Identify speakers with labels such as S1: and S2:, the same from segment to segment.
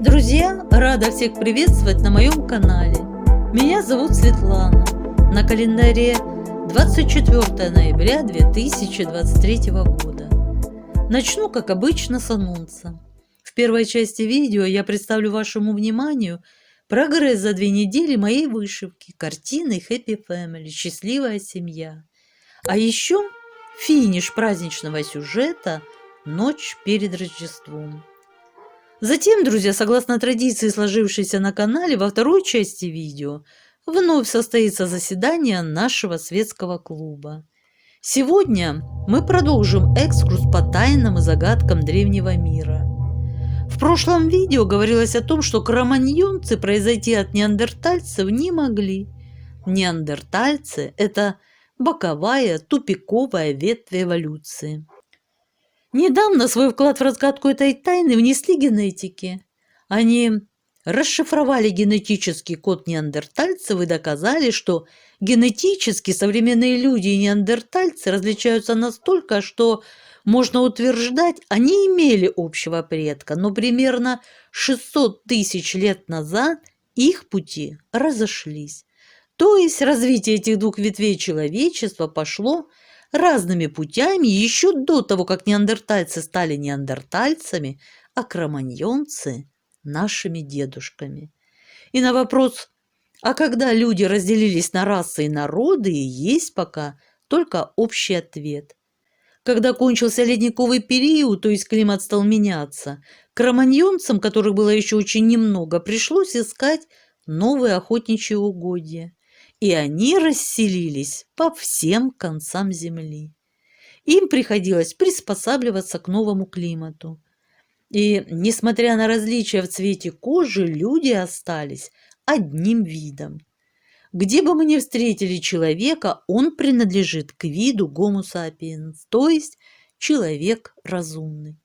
S1: Друзья, рада всех приветствовать на моем канале. Меня зовут Светлана. На календаре 24 ноября 2023 года. Начну, как обычно, с анонса. В первой части видео я представлю вашему вниманию прогресс за 2 недели моей вышивки, картины Happy Family, счастливая семья. А еще финиш праздничного сюжета «Ночь перед Рождеством». Затем, друзья, согласно традиции, сложившейся на канале, во второй части видео вновь состоится заседание нашего светского клуба. Сегодня мы продолжим экскурс по тайнам и загадкам древнего мира. В прошлом видео говорилось о том, что кроманьонцы произойти от неандертальцев не могли. Неандертальцы – это боковая, тупиковая ветвь эволюции. Недавно свой вклад в разгадку этой тайны внесли генетики. Они расшифровали генетический код неандертальцев и доказали, что генетически современные люди и неандертальцы различаются настолько, что можно утверждать, они имели общего предка, но примерно 600 тысяч лет назад их пути разошлись. То есть развитие этих двух ветвей человечества пошло разными путями еще до того, как неандертальцы стали неандертальцами, а кроманьонцы – нашими дедушками. И на вопрос, а когда люди разделились на расы и народы, есть пока только общий ответ. Когда кончился ледниковый период, то есть климат стал меняться, кроманьонцам, которых было еще очень немного, пришлось искать новые охотничьи угодья. И они расселились по всем концам земли. Им приходилось приспосабливаться к новому климату. И, несмотря на различия в цвете кожи, люди остались одним видом. Где бы мы ни встретили человека, он принадлежит к виду Homo sapiens, то есть человек разумный.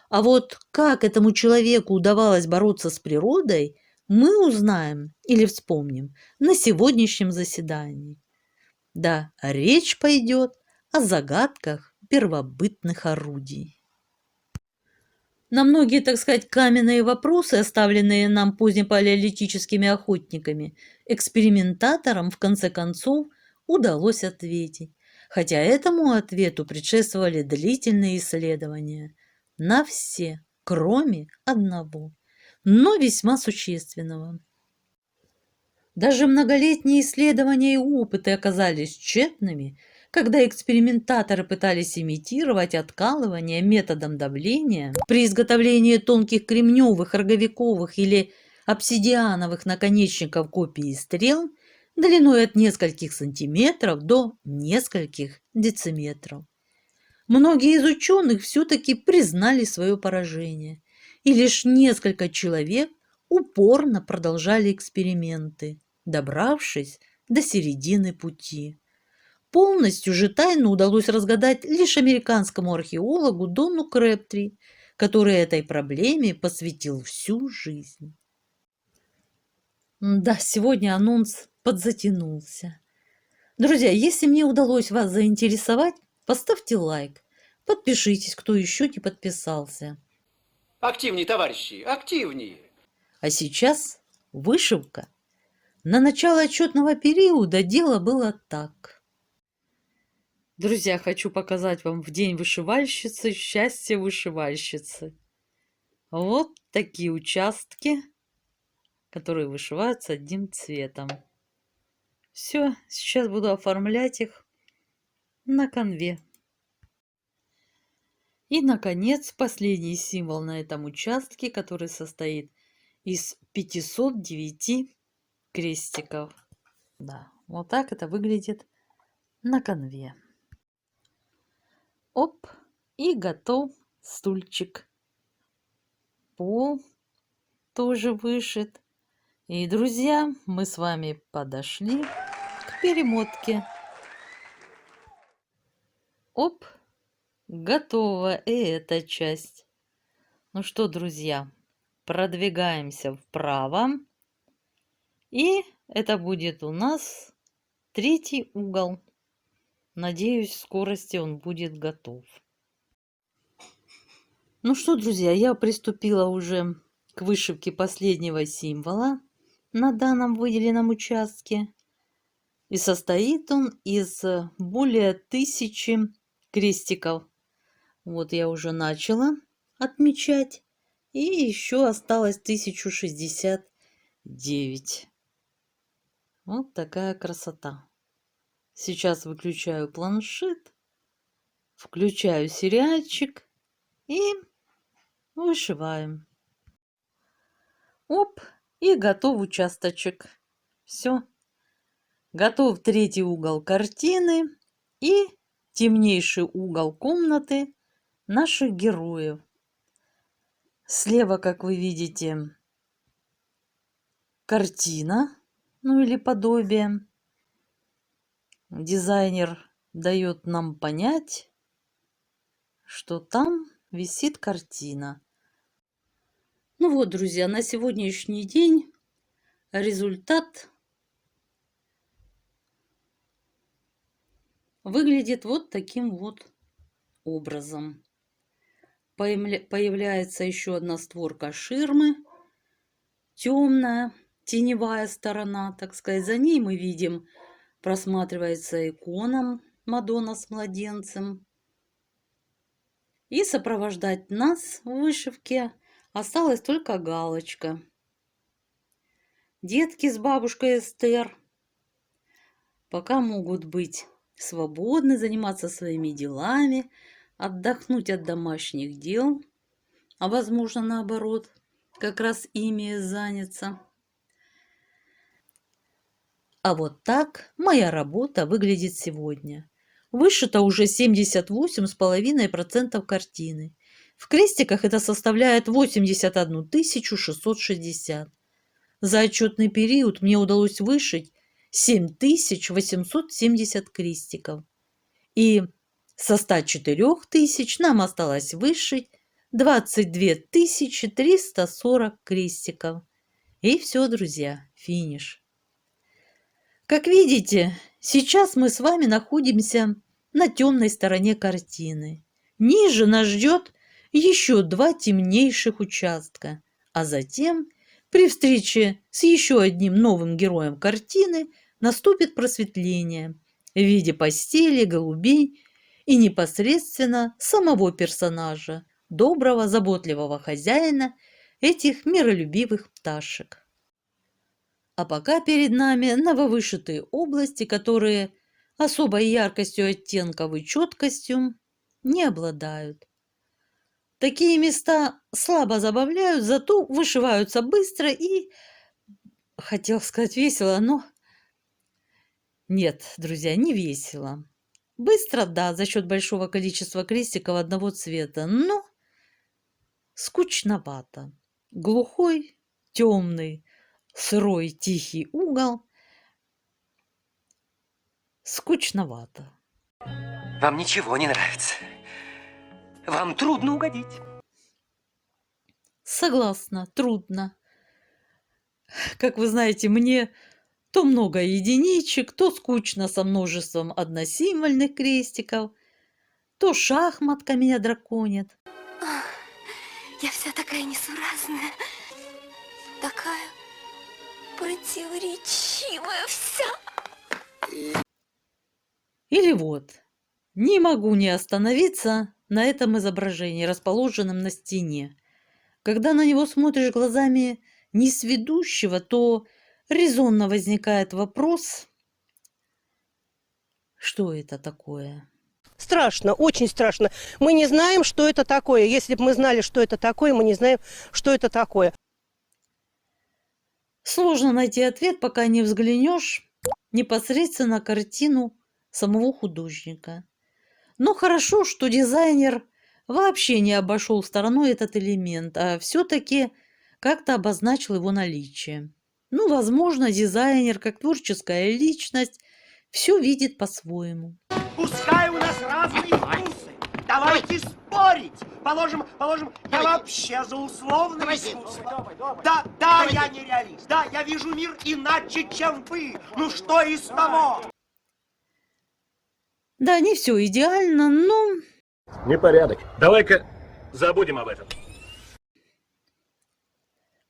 S1: А вот как этому человеку удавалось бороться с природой, мы узнаем или вспомним на сегодняшнем заседании. Да, речь пойдет о загадках первобытных орудий. На многие, так сказать, каменные вопросы, оставленные нам позднепалеолитическими охотниками, экспериментаторам в конце концов удалось ответить, хотя этому ответу предшествовали длительные исследования на все, кроме одного, но весьма существенного. Даже многолетние исследования и опыты оказались тщетными, когда экспериментаторы пытались имитировать откалывание методом давления при изготовлении тонких кремневых, роговиковых или обсидиановых наконечников копий стрел длиной от нескольких сантиметров до нескольких дециметров. Многие из ученых все-таки признали свое поражение, и лишь несколько человек упорно продолжали эксперименты, добравшись до середины пути. Полностью же тайну удалось разгадать лишь американскому археологу Дону Крэбтри, который этой проблеме посвятил всю жизнь. Да, сегодня анонс подзатянулся. Друзья, если мне удалось вас заинтересовать, поставьте лайк, подпишитесь, кто еще не подписался.
S2: Активнее, товарищи, активнее.
S1: А сейчас вышивка. На начало отчетного периода дело было так. Друзья, хочу показать вам в день вышивальщицы счастье вышивальщицы. Вот такие участки, которые вышиваются одним цветом. Все, сейчас буду оформлять их на канве. И, наконец, последний символ на этом участке, который состоит из 509 крестиков. Да, вот так это выглядит на канве. Оп, и готов стульчик. Пол тоже вышит. И, друзья, мы с вами подошли к перемотке. Оп, готова и эта часть. Ну что, друзья, продвигаемся вправо. И это будет у нас третий угол. Надеюсь, в скорости он будет готов. Ну что, друзья, я приступила уже к вышивке последнего символа на данном выделенном участке. И состоит он из более 1000 крестиков. Вот я уже начала отмечать. И еще осталось 1069. Вот такая красота. Сейчас выключаю планшет, включаю сериальчик и вышиваем. Оп, и готов участочек. Все. Готов третий угол картины и темнейший угол комнаты наших героев. Слева, как вы видите, картина, ну или подобие. Дизайнер дает нам понять, что там висит картина. Ну вот, друзья, на сегодняшний день результат выглядит вот таким вот образом. Появляется еще одна створка ширмы, темная, теневая сторона, так сказать. За ней мы видим, просматривается икона Мадонна с младенцем. И сопровождать нас в вышивке осталась только галочка. Детки с бабушкой Эстер пока могут быть свободны, заниматься своими делами, отдохнуть от домашних дел, а возможно наоборот, как раз ими заняться. А вот так моя работа выглядит сегодня. Вышито уже 78,5% картины. В крестиках это составляет 81 660. За отчетный период мне удалось вышить 7870 крестиков. И со 104 тысяч нам осталось вышить 22 340 крестиков. И все, друзья, финиш. Как видите, сейчас мы с вами находимся на темной стороне картины. Ниже нас ждет еще 2 темнейших участка, а затем, при встрече с еще одним новым героем картины, наступит просветление в виде постели, голубей и непосредственно самого персонажа, доброго, заботливого хозяина этих миролюбивых пташек. А пока перед нами нововышитые области, которые особой яркостью оттенков и четкостью не обладают. Такие места слабо забавляют, зато вышиваются быстро и, хотел сказать, весело, но нет, друзья, не весело. Быстро, да, за счет большого количества крестиков одного цвета, но скучновато. Глухой, темный, сырой, тихий угол. Скучновато.
S3: Вам ничего не нравится. Вам трудно угодить.
S1: Согласна, трудно. Как вы знаете, мне то много единичек, то скучно со множеством односимвольных крестиков, то шахматка меня драконит.
S4: Ах, я вся такая несуразная, такая противоречивая вся.
S1: Или вот, не могу не остановиться на этом изображении, расположенном на стене. Когда на него смотришь глазами несведущего, то резонно возникает вопрос, что это такое?
S5: Страшно, очень страшно. Мы не знаем, что это такое. Если бы мы знали, что это такое, мы не знаем, что это такое.
S1: Сложно найти ответ, пока не взглянешь непосредственно на картину самого художника. Но хорошо, что дизайнер вообще не обошел стороной этот элемент, а все-таки как-то обозначил его наличие. Ну, возможно, дизайнер, как творческая личность, все видит по-своему.
S6: Пускай у нас разные вкусы. Давайте спорить. Положим, я вообще за условное искусство. Да, я не реалист. Да, я вижу мир иначе, чем вы. Ну что из того?
S1: Да, не все идеально, но...
S7: Непорядок. Давай-ка забудем об этом.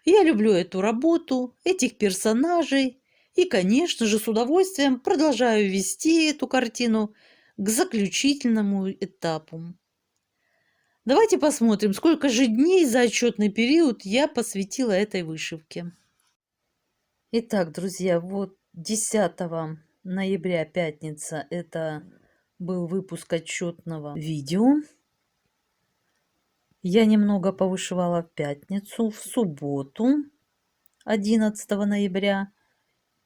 S1: Я люблю эту работу, этих персонажей и, конечно же, с удовольствием продолжаю вести эту картину к заключительному этапу. Давайте посмотрим, сколько же дней за отчетный период я посвятила этой вышивке. Итак, друзья, вот 10 ноября, пятница, это был выпуск отчетного видео. Я немного повышивала в пятницу, в субботу, 11 ноября.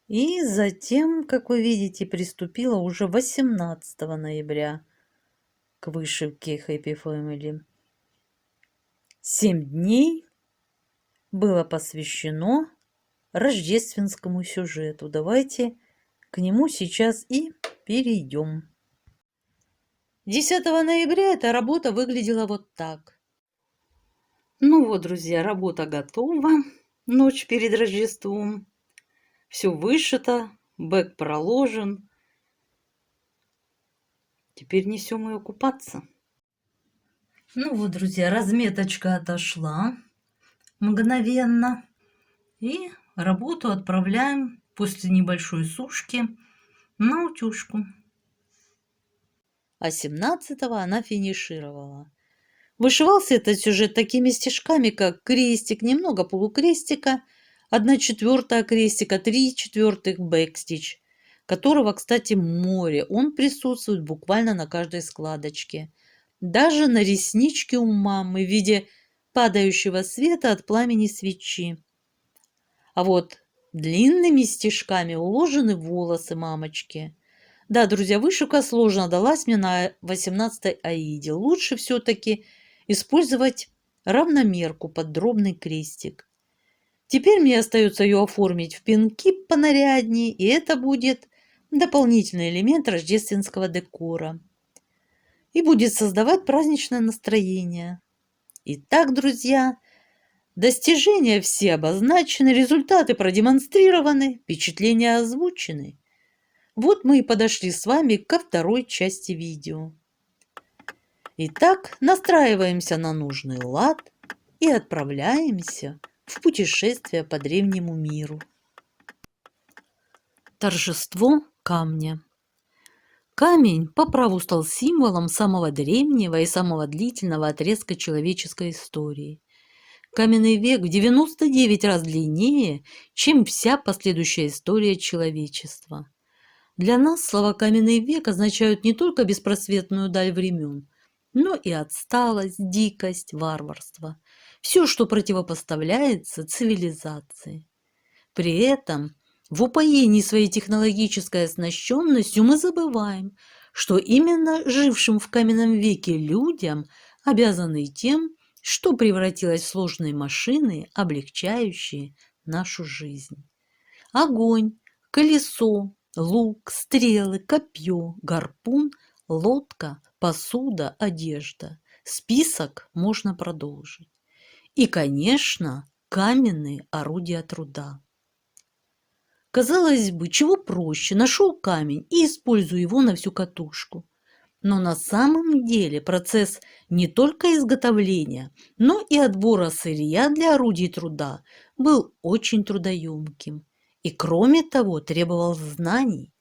S1: И затем, как вы видите, приступила уже 18 ноября к вышивке Happy Family. 7 дней было посвящено рождественскому сюжету. Давайте к нему сейчас и перейдем. 10 ноября эта работа выглядела вот так. Ну вот, друзья, работа готова. Ночь перед Рождеством. Все вышито, бэк проложен. Теперь несем ее купаться. Ну вот, друзья, разметочка отошла мгновенно. И работу отправляем после небольшой сушки на утюжку. А 17-го она финишировала. Вышивался этот сюжет такими стежками, как крестик, немного полукрестика, 1/4 крестика, 3/4 бэкстич, которого, кстати, море. Он присутствует буквально на каждой складочке. Даже на ресничке у мамы в виде падающего света от пламени свечи. А вот длинными стежками уложены волосы мамочки. Да, друзья, вышивка сложно далась мне на 18-й аиде. Лучше все-таки использовать равномерку под дробный крестик. Теперь мне остается ее оформить в пинки понаряднее, и это будет дополнительный элемент рождественского декора. И будет создавать праздничное настроение. Итак, друзья, достижения все обозначены, результаты продемонстрированы, впечатления озвучены. Вот мы и подошли с вами ко второй части видео. Итак, настраиваемся на нужный лад и отправляемся в путешествие по древнему миру. Торжество камня. Камень по праву стал символом самого древнего и самого длительного отрезка человеческой истории. Каменный век в 99 раз длиннее, чем вся последующая история человечества. Для нас слова «каменный век» означают не только беспросветную даль времен, но и отсталость, дикость, варварство. Все, что противопоставляется цивилизации. При этом в упоении своей технологической оснащенностью мы забываем, что именно жившим в каменном веке людям обязаны тем, что превратилось в сложные машины, облегчающие нашу жизнь. Огонь, колесо, лук, стрелы, копье, гарпун, лодка, посуда, одежда. Список можно продолжить. И, конечно, каменные орудия труда. Казалось бы, чего проще? Нашел камень и использую его на всю катушку. Но на самом деле процесс не только изготовления, но и отбора сырья для орудий труда был очень трудоемким и, кроме того, требовал знаний.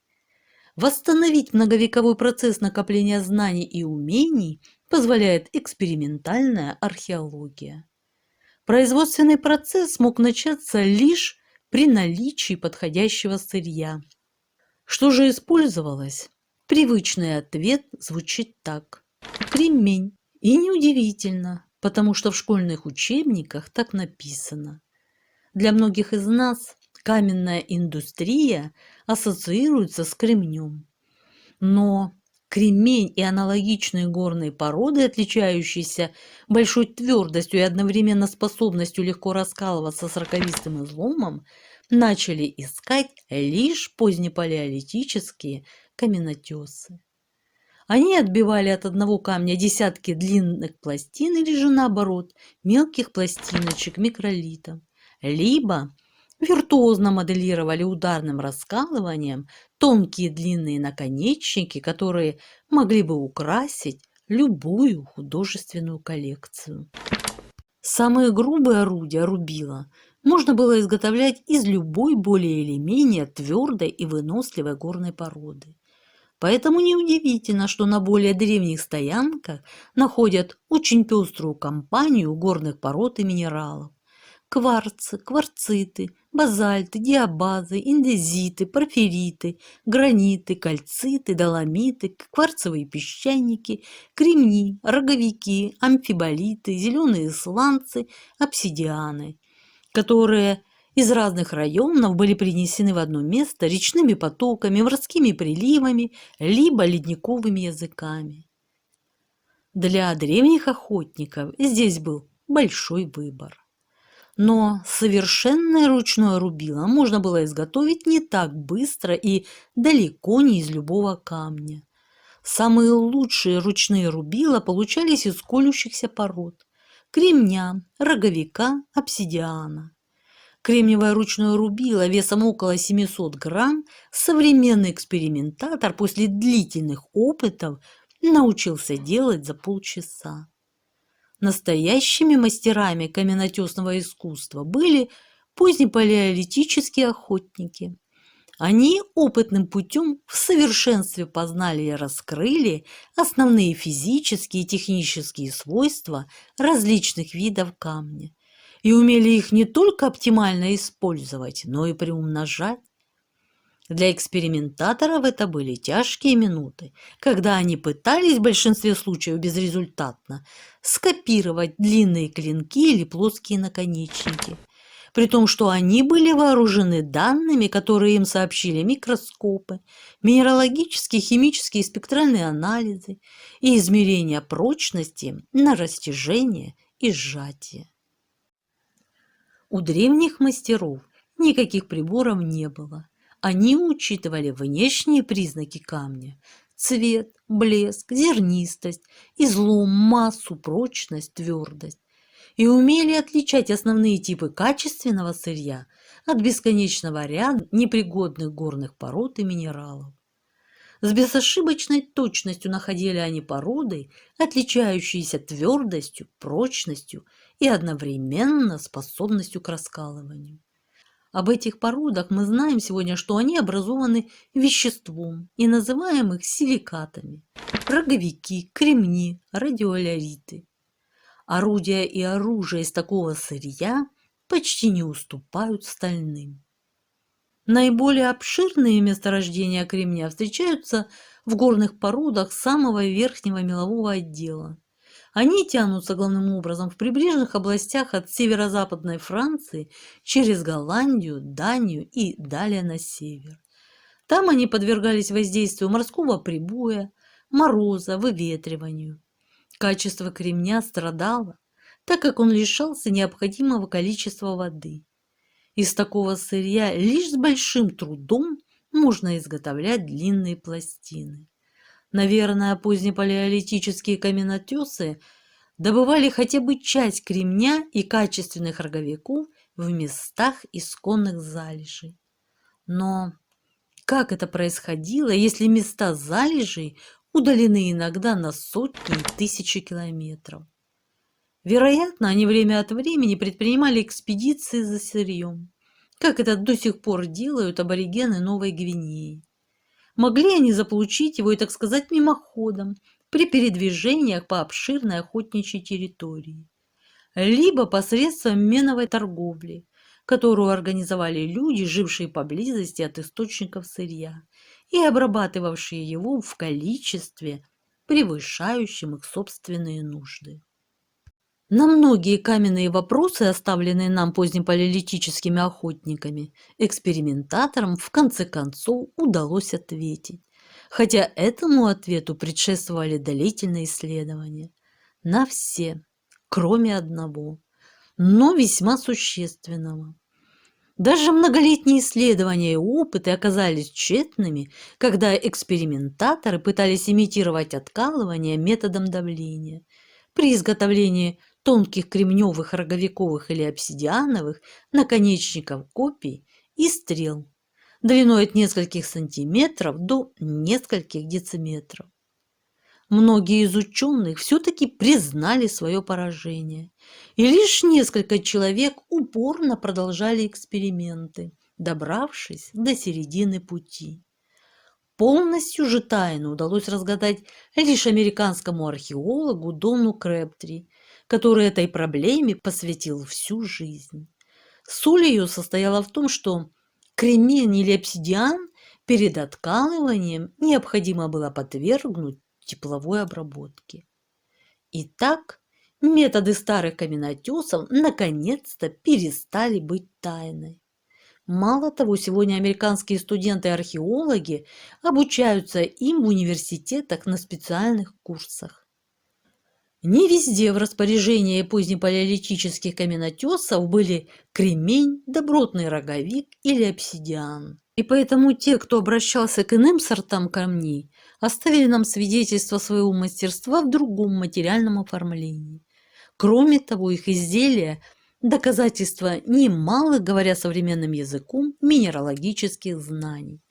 S1: Восстановить многовековой процесс накопления знаний и умений позволяет экспериментальная археология. Производственный процесс мог начаться лишь при наличии подходящего сырья. Что же использовалось? Привычный ответ звучит так: кремень. И неудивительно, потому что в школьных учебниках так написано. Для многих из нас каменная индустрия ассоциируется с кремнем. Но кремень и аналогичные горные породы, отличающиеся большой твердостью и одновременно способностью легко раскалываться с роковистым изломом, начали искать лишь позднепалеолитические каменотесы. Они отбивали от одного камня десятки длинных пластин или же наоборот мелких пластиночек микролитов, либо виртуозно моделировали ударным раскалыванием тонкие длинные наконечники, которые могли бы украсить любую художественную коллекцию. Самые грубые орудия рубила можно было изготовлять из любой более или менее твердой и выносливой горной породы. Поэтому неудивительно, что на более древних стоянках находят очень пеструю компанию горных пород и минералов. Кварцы, кварциты, базальты, диабазы, индезиты, порфириты, граниты, кальциты, доломиты, кварцевые песчаники, кремни, роговики, амфиболиты, зеленые сланцы, обсидианы, которые из разных районов были принесены в одно место речными потоками, морскими приливами, либо ледниковыми языками. Для древних охотников здесь был большой выбор. Но совершенное ручное рубило можно было изготовить не так быстро и далеко не из любого камня. Самые лучшие ручные рубила получались из колющихся пород – кремня, роговика, обсидиана. Кремниевое ручное рубило весом около 700 грамм современный экспериментатор после длительных опытов научился делать за полчаса. Настоящими мастерами каменотесного искусства были позднепалеолитические охотники. Они опытным путем в совершенстве познали и раскрыли основные физические и технические свойства различных видов камня и умели их не только оптимально использовать, но и приумножать. Для экспериментаторов это были тяжкие минуты, когда они пытались в большинстве случаев безрезультатно скопировать длинные клинки или плоские наконечники, при том, что они были вооружены данными, которые им сообщили микроскопы, минералогические, химические и спектральные анализы и измерения прочности на растяжение и сжатие. У древних мастеров никаких приборов не было. Они учитывали внешние признаки камня – цвет, блеск, зернистость, излом, массу, прочность, твердость и умели отличать основные типы качественного сырья от бесконечного ряда непригодных горных пород и минералов. С безошибочной точностью находили они породы, отличающиеся твердостью, прочностью и одновременно способностью к раскалыванию. Об этих породах мы знаем сегодня, что они образованы веществом и называем их силикатами – роговики, кремни, радиолариты. Орудия и оружие из такого сырья почти не уступают стальным. Наиболее обширные месторождения кремня встречаются в горных породах самого верхнего мелового отдела. Они тянутся главным образом в прибрежных областях от северо-западной Франции через Голландию, Данию и далее на север. Там они подвергались воздействию морского прибоя, мороза, выветриванию. Качество кремня страдало, так как он лишался необходимого количества воды. Из такого сырья лишь с большим трудом можно изготовлять длинные пластины. Наверное, позднепалеолитические каменотесы добывали хотя бы часть кремня и качественных роговиков в местах исконных залежей. Но как это происходило, если места залежей удалены иногда на сотни и тысячи километров? Вероятно, они время от времени предпринимали экспедиции за сырьем, как это до сих пор делают аборигены Новой Гвинеи. Могли они заполучить его и, так сказать, мимоходом при передвижениях по обширной охотничьей территории, либо посредством меновой торговли, которую организовали люди, жившие поблизости от источников сырья и обрабатывавшие его в количестве, превышающем их собственные нужды. На многие каменные вопросы, оставленные нам позднепалеолитическими охотниками, экспериментаторам в конце концов удалось ответить, хотя этому ответу предшествовали длительные исследования. На все, кроме одного, но весьма существенного. Даже многолетние исследования и опыты оказались тщетными, когда экспериментаторы пытались имитировать откалывание методом давления. При изготовлении тонких кремневых, роговиковых или обсидиановых наконечников копий и стрел длиной от нескольких сантиметров до нескольких дециметров. Многие из ученых все-таки признали свое поражение, и лишь несколько человек упорно продолжали эксперименты, добравшись до середины пути. Полностью же тайну удалось разгадать лишь американскому археологу Дону Крэбтри, который этой проблеме посвятил всю жизнь. Суть ее состояла в том, что кремень или обсидиан перед откалыванием необходимо было подвергнуть тепловой обработке. Итак, методы старых каменотесов наконец-то перестали быть тайной. Мало того, сегодня американские студенты-археологи обучаются им в университетах на специальных курсах. Не везде в распоряжении позднепалеолитических каменотесов были кремень, добротный роговик или обсидиан. И поэтому те, кто обращался к иным сортам камней, оставили нам свидетельство своего мастерства в другом материальном оформлении. Кроме того, их изделия – доказательства немалых, говоря современным языком, минералогических знаний.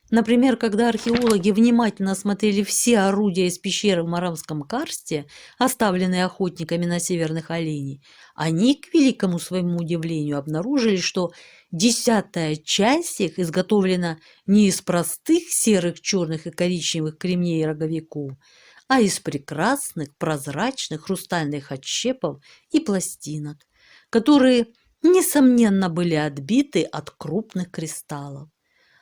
S1: Например, когда археологи внимательно осмотрели все орудия из пещеры в Моравском карсте, оставленные охотниками на северных оленей, они, к великому своему удивлению, обнаружили, что 10-я часть их изготовлена не из простых серых, черных и коричневых кремней и роговиков, а из прекрасных прозрачных хрустальных отщепов и пластинок, которые, несомненно, были отбиты от крупных кристаллов.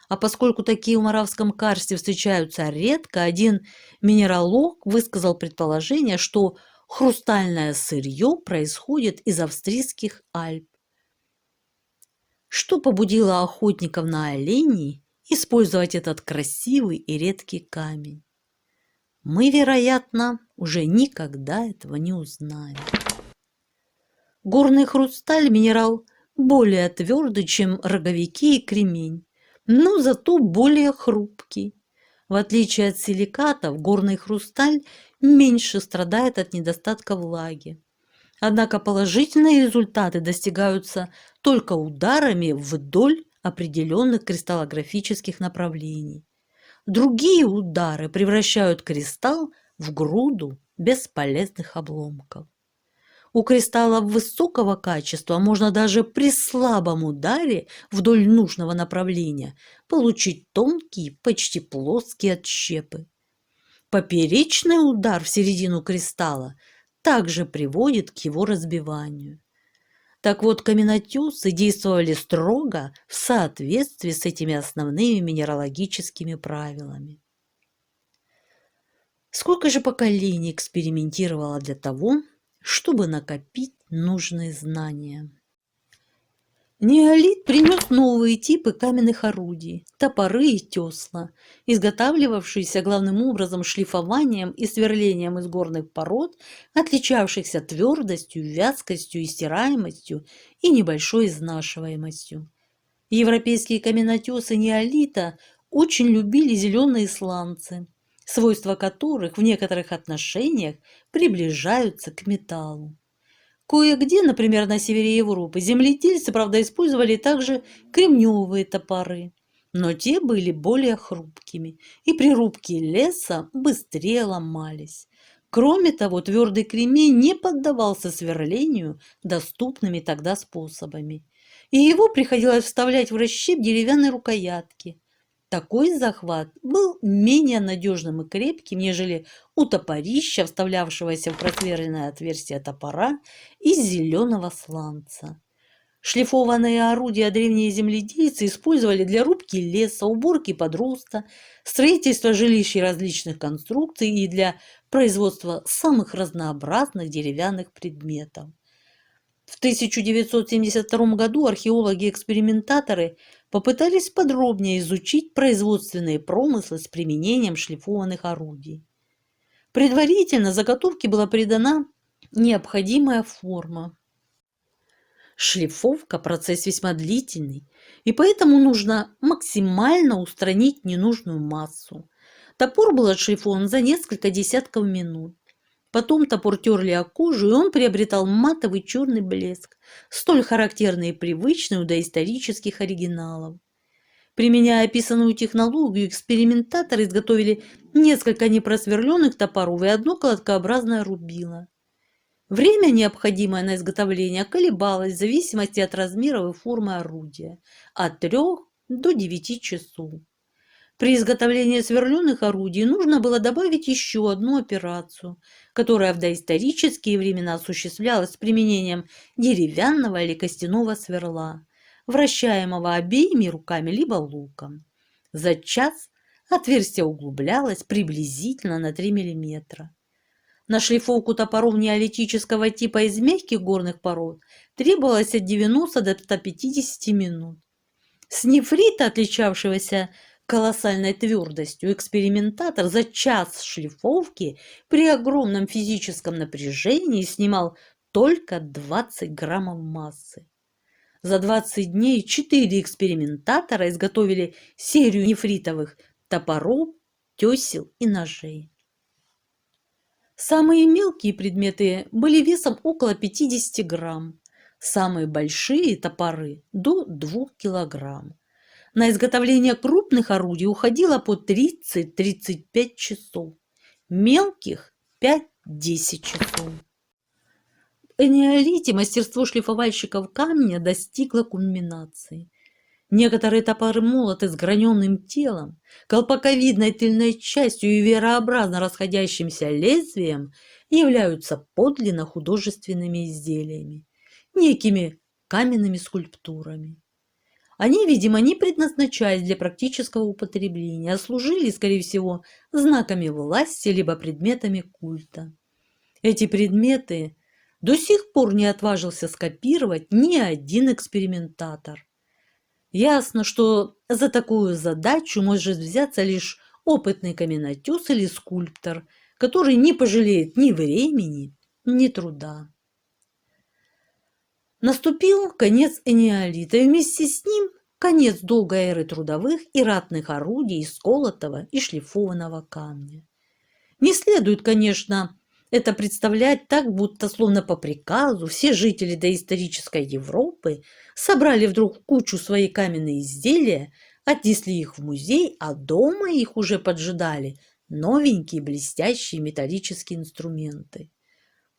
S1: А поскольку такие в Моравском карсте встречаются редко, один минералог высказал предположение, что хрустальное сырье происходит из австрийских Альп, что побудило охотников на оленей использовать этот красивый и редкий камень. Мы, вероятно, уже никогда этого не узнаем. Горный хрусталь – минерал более твердый, чем роговики и кремень, но зато более хрупкий. В отличие от силикатов, горный хрусталь меньше страдает от недостатка влаги. Однако положительные результаты достигаются только ударами вдоль определенных кристаллографических направлений. Другие удары превращают кристалл в груду бесполезных обломков. У кристаллов высокого качества можно даже при слабом ударе вдоль нужного направления получить тонкие, почти плоские отщепы. Поперечный удар в середину кристалла также приводит к его разбиванию. Так вот, каменотесы действовали строго в соответствии с этими основными минералогическими правилами. Сколько же поколений экспериментировало для того, чтобы накопить нужные знания? Неолит принес новые типы каменных орудий, топоры и тесла, изготавливавшиеся главным образом шлифованием и сверлением из горных пород, отличавшихся твердостью, вязкостью и стираемостью и небольшой изнашиваемостью. Европейские каменотесы неолита очень любили зеленые сланцы, свойства которых в некоторых отношениях приближаются к металлу. Кое-где, например, на севере Европы, земледельцы, правда, использовали также кремневые топоры, но те были более хрупкими, и при рубке леса быстрее ломались. Кроме того, твердый кремень не поддавался сверлению доступными тогда способами, и его приходилось вставлять в расщеп деревянной рукоятки. Такой захват был менее надежным и крепким, нежели у топорища, вставлявшегося в просверленное отверстие топора из зеленого сланца. Шлифованные орудия древние земледельцы использовали для рубки леса, уборки подроста, строительства жилищ и различных конструкций и для производства самых разнообразных деревянных предметов. В 1972 году археологи-экспериментаторы попытались подробнее изучить производственные промыслы с применением шлифованных орудий. Предварительно заготовке была придана необходимая форма. Шлифовка – процесс весьма длительный, и поэтому нужно максимально устранить ненужную массу. Топор был отшлифован за несколько десятков минут. Потом топор терли о кожу, и он приобретал матовый черный блеск, столь характерный и привычный у доисторических оригиналов. Применяя описанную технологию, экспериментаторы изготовили несколько непросверленных топоров и одно кладкообразное рубило. Время, необходимое на изготовление, колебалось в зависимости от размеров и формы орудия – от 3 до 9 часов. При изготовлении сверленных орудий нужно было добавить еще одну операцию, которая в доисторические времена осуществлялась с применением деревянного или костяного сверла, вращаемого обеими руками либо луком. За час отверстие углублялось приблизительно на 3 мм. На шлифовку топоров неолитического типа из мягких горных пород требовалось от 90 до 150 минут. С нефрита, отличавшегося колоссальной твердостью, экспериментатор за час шлифовки при огромном физическом напряжении снимал только 20 граммов массы. За 20 дней 4 экспериментатора изготовили серию нефритовых топоров, тесел и ножей. Самые мелкие предметы были весом около 50 грамм, самые большие топоры до 2 килограмм. На изготовление крупных орудий уходило по 30-35 часов, мелких – 5-10 часов. В энеолите мастерство шлифовальщиков камня достигло кульминации. Некоторые топоры-молоты с граненым телом, колпаковидной тыльной частью и верообразно расходящимся лезвием являются подлинно художественными изделиями, некими каменными скульптурами. Они, видимо, не предназначались для практического употребления, а служили, скорее всего, знаками власти либо предметами культа. Эти предметы до сих пор не отважился скопировать ни один экспериментатор. Ясно, что за такую задачу может взяться лишь опытный каменотес или скульптор, который не пожалеет ни времени, ни труда. Наступил конец энеолита, и вместе с ним конец долгой эры трудовых и ратных орудий из колотого и шлифованного камня. Не следует, конечно, это представлять так, будто словно по приказу все жители доисторической Европы собрали вдруг в кучу свои каменные изделия, отнесли их в музей, а дома их уже поджидали новенькие блестящие металлические инструменты.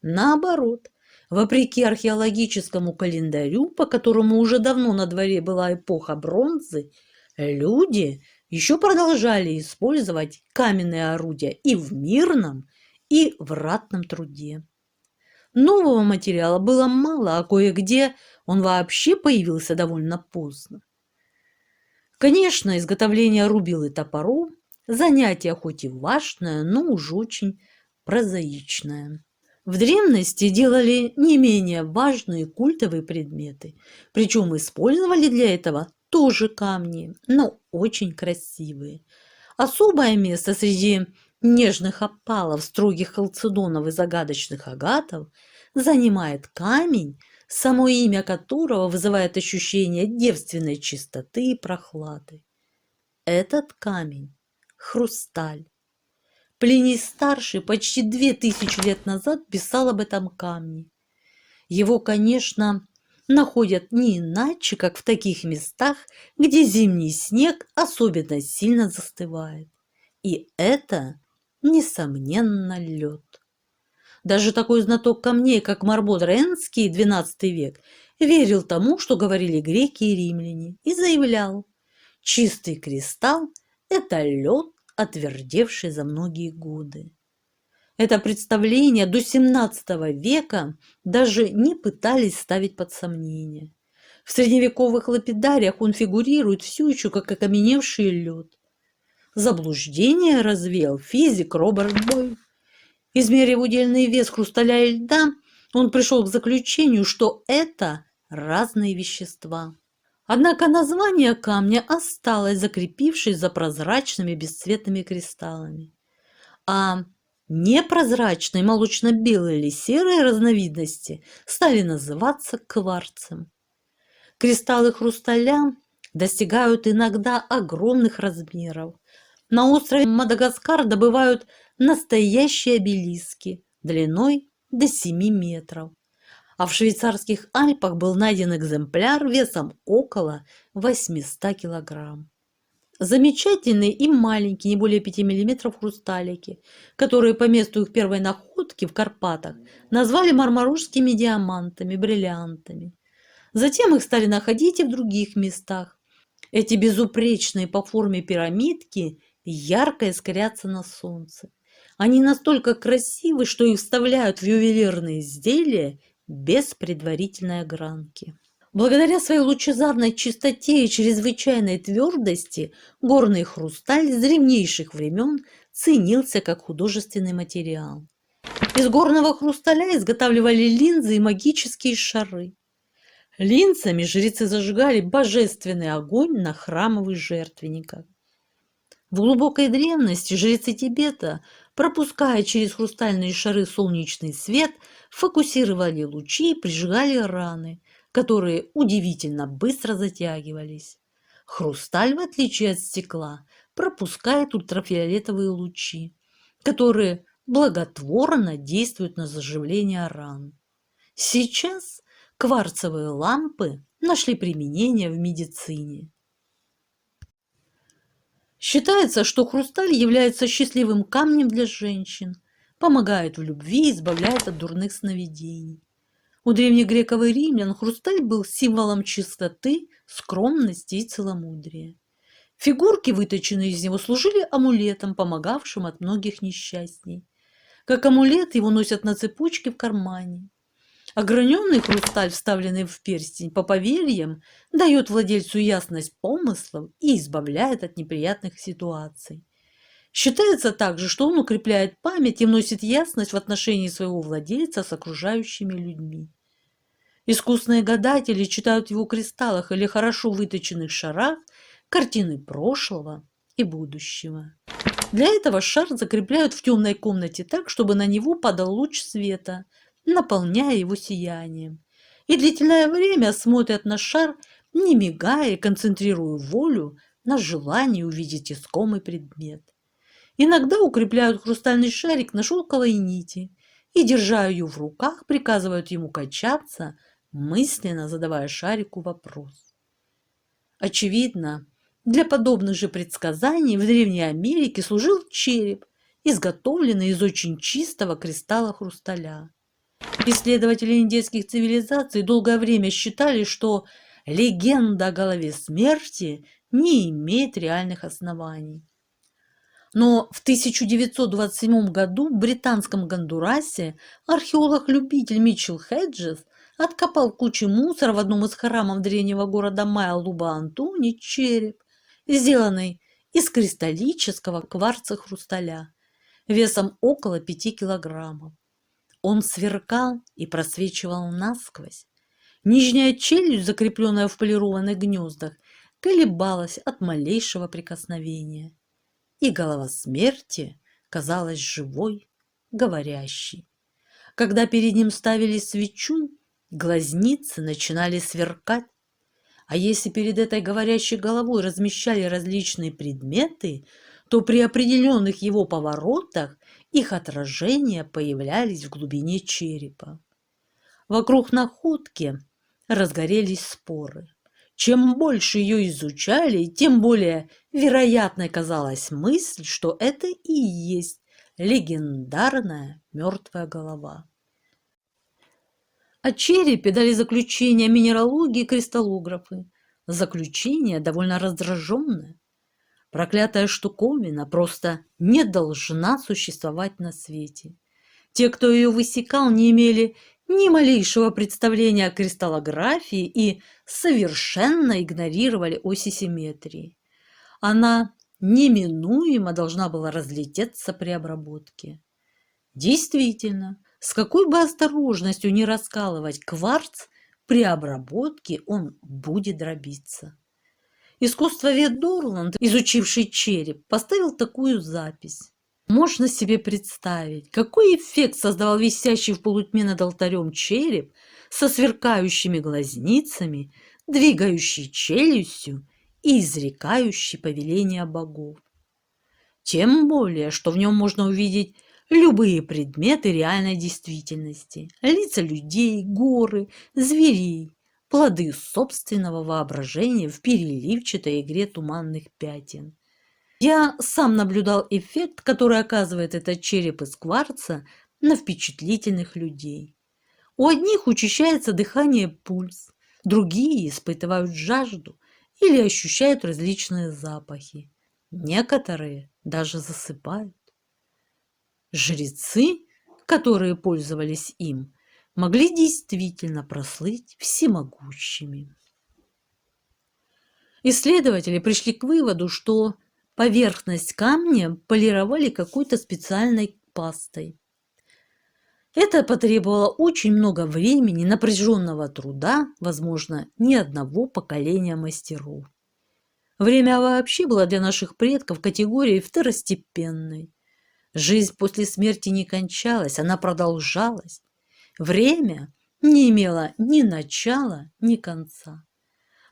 S1: Наоборот, вопреки археологическому календарю, по которому уже давно на дворе была эпоха бронзы, люди еще продолжали использовать каменные орудия и в мирном, и в ратном труде. Нового материала было мало, а кое-где он вообще появился довольно поздно. Конечно, изготовление рубил и топоров – занятие хоть и важное, но уж очень прозаичное. В древности делали не менее важные культовые предметы, причем использовали для этого тоже камни, но очень красивые. Особое место среди нежных опалов, строгих халцедонов и загадочных агатов занимает камень, само имя которого вызывает ощущение девственной чистоты и прохлады. Этот камень – хрусталь. Плиний-старший почти 2000 лет назад писал об этом камне. Его, конечно, находят не иначе, как в таких местах, где зимний снег особенно сильно застывает. И это, несомненно, лед. Даже такой знаток камней, как Марбот Ренский, XII век, верил тому, что говорили греки и римляне, и заявлял: чистый кристалл – это лед, отвердевший за многие годы. Это представление до XVII века даже не пытались ставить под сомнение. В средневековых лапидариях он фигурирует все еще как окаменевший лед. Заблуждение развеял физик Роберт Бойль. Измерив удельный вес хрусталя и льда, он пришел к заключению, что это разные вещества. Однако название камня осталось, закрепившись за прозрачными бесцветными кристаллами. А непрозрачные молочно-белые или серые разновидности стали называться кварцем. Кристаллы хрусталя достигают иногда огромных размеров. На острове Мадагаскар добывают настоящие обелиски длиной до 7 метров. А в швейцарских Альпах был найден экземпляр весом около 800 килограмм. Замечательные и маленькие, не более 5 миллиметров хрусталики, которые по месту их первой находки в Карпатах назвали мармаружскими диамантами, бриллиантами. Затем их стали находить и в других местах. Эти безупречные по форме пирамидки ярко искрятся на солнце. Они настолько красивы, что их вставляют в ювелирные изделия без предварительной огранки. Благодаря своей лучезарной чистоте и чрезвычайной твердости горный хрусталь с древнейших времен ценился как художественный материал. Из горного хрусталя изготавливали линзы и магические шары. Линзами жрецы зажигали божественный огонь на храмовых жертвенниках. В глубокой древности жрецы Тибета, пропуская через хрустальные шары солнечный свет, фокусировали лучи и прижигали раны, которые удивительно быстро затягивались. Хрусталь, в отличие от стекла, пропускает ультрафиолетовые лучи, которые благотворно действуют на заживление ран. Сейчас кварцевые лампы нашли применение в медицине. Считается, что хрусталь является счастливым камнем для женщин, помогает в любви и избавляет от дурных сновидений. У древних греков и римлян хрусталь был символом чистоты, скромности и целомудрия. Фигурки, выточенные из него, служили амулетом, помогавшим от многих несчастий. Как амулет его носят на цепочке в кармане. Ограненный хрусталь, вставленный в перстень, по поверьям, дает владельцу ясность помыслов и избавляет от неприятных ситуаций. Считается также, что он укрепляет память и вносит ясность в отношении своего владельца с окружающими людьми. Искусные гадатели читают в его кристаллах или хорошо выточенных шарах картины прошлого и будущего. Для этого шар закрепляют в темной комнате так, чтобы на него падал луч света, наполняя его сиянием. И длительное время смотрят на шар, не мигая и концентрируя волю на желании увидеть искомый предмет. Иногда укрепляют хрустальный шарик на шелковой нити и, держа ее в руках, приказывают ему качаться, мысленно задавая шарику вопрос. Очевидно, для подобных же предсказаний в Древней Америке служил череп, изготовленный из очень чистого кристалла хрусталя. Исследователи индейских цивилизаций долгое время считали, что легенда о голове смерти не имеет реальных оснований. Но в 1927 году в британском Гондурасе археолог-любитель Митчелл Хеджес откопал в куче мусора в одном из храмов древнего города Майя Луба-Антони череп, сделанный из кристаллического кварца-хрусталя, весом около 5 килограммов. Он сверкал и просвечивал насквозь. Нижняя челюсть, закрепленная в полированных гнездах, колебалась от малейшего прикосновения. И голова смерти казалась живой, говорящей. Когда перед ним ставили свечу, глазницы начинали сверкать. А если перед этой говорящей головой размещали различные предметы, то при определенных его поворотах их отражения появлялись в глубине черепа. Вокруг находки разгорелись споры. Чем больше ее изучали, тем более вероятной казалась мысль, что это и есть легендарная мертвая голова. О черепе дали заключение минералогии и кристаллографы. Заключение довольно раздраженное. Проклятая штуковина просто не должна существовать на свете. Те, кто ее высекал, не имели ни малейшего представления о кристаллографии и совершенно игнорировали оси симметрии. Она неминуемо должна была разлететься при обработке. Действительно, с какой бы осторожностью ни раскалывать кварц, при обработке он будет дробиться. Искусствовед Дорланд, изучивший череп, поставил такую запись. Можно себе представить, какой эффект создавал висящий в полутьме над алтарем череп со сверкающими глазницами, двигающий челюстью и изрекающий повеления богов. Тем более, что в нем можно увидеть любые предметы реальной действительности, лица людей, горы, зверей, плоды собственного воображения в переливчатой игре туманных пятен. Я сам наблюдал эффект, который оказывает этот череп из кварца на впечатлительных людей. У одних учащается дыхание, пульс, другие испытывают жажду или ощущают различные запахи. Некоторые даже засыпают. Жрецы, которые пользовались им, могли действительно прослыть всемогущими. Исследователи пришли к выводу, что поверхность камня полировали какой-то специальной пастой. Это потребовало очень много времени, напряженного труда, возможно, ни одного поколения мастеров. Время вообще было для наших предков категорией второстепенной. Жизнь после смерти не кончалась, она продолжалась. Время не имело ни начала, ни конца.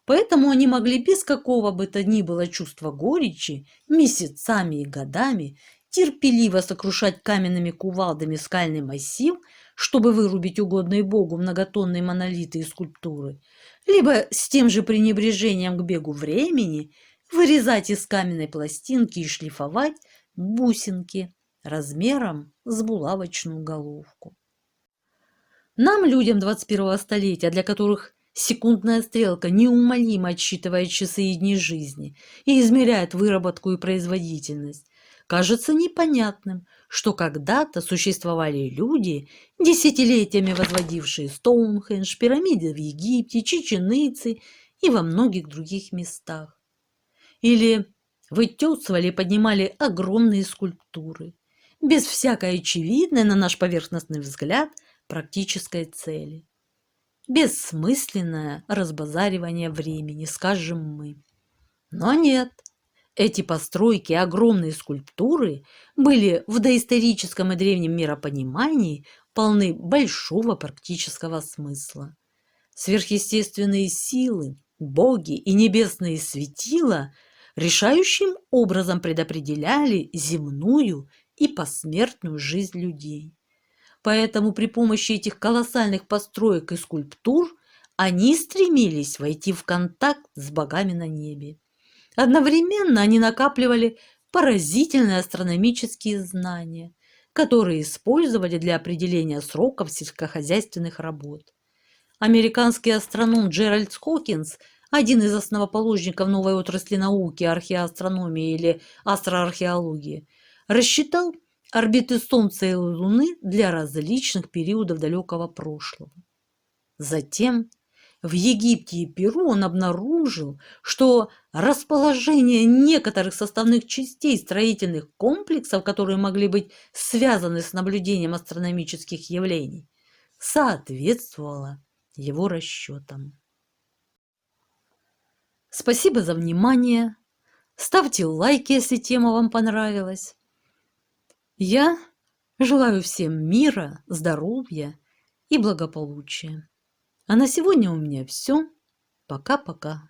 S1: Поэтому они могли без какого бы то ни было чувства горечи месяцами и годами терпеливо сокрушать каменными кувалдами скальный массив, чтобы вырубить угодные Богу многотонные монолиты и скульптуры, либо с тем же пренебрежением к бегу времени вырезать из каменной пластинки и шлифовать бусинки размером с булавочную головку. Нам, людям 21-го столетия, для которых секундная стрелка неумолимо отсчитывает часы и дни жизни и измеряет выработку и производительность, кажется непонятным, что когда-то существовали люди, десятилетиями возводившие Стоунхендж, пирамиды в Египте, Чичен-Ицы и во многих других местах. Или вытесывали и поднимали огромные скульптуры, без всякой очевидной, на наш поверхностный взгляд, практической цели. Бессмысленное разбазаривание времени, скажем мы. Но нет. Эти постройки, огромные скульптуры, были в доисторическом и древнем миропонимании полны большого практического смысла. Сверхъестественные силы, боги и небесные светила решающим образом предопределяли земную и посмертную жизнь людей. Поэтому при помощи этих колоссальных построек и скульптур они стремились войти в контакт с богами на небе. Одновременно они накапливали поразительные астрономические знания, которые использовали для определения сроков сельскохозяйственных работ. Американский астроном Джеральд Хокинс, один из основоположников новой отрасли науки археоастрономии или астроархеологии, рассчитал орбиты Солнца и Луны для различных периодов далекого прошлого. Затем в Египте и Перу он обнаружил, что расположение некоторых составных частей строительных комплексов, которые могли быть связаны с наблюдением астрономических явлений, соответствовало его расчетам. Спасибо за внимание. Ставьте лайки, если тема вам понравилась. Я желаю всем мира, здоровья и благополучия. А на сегодня у меня все. Пока-пока.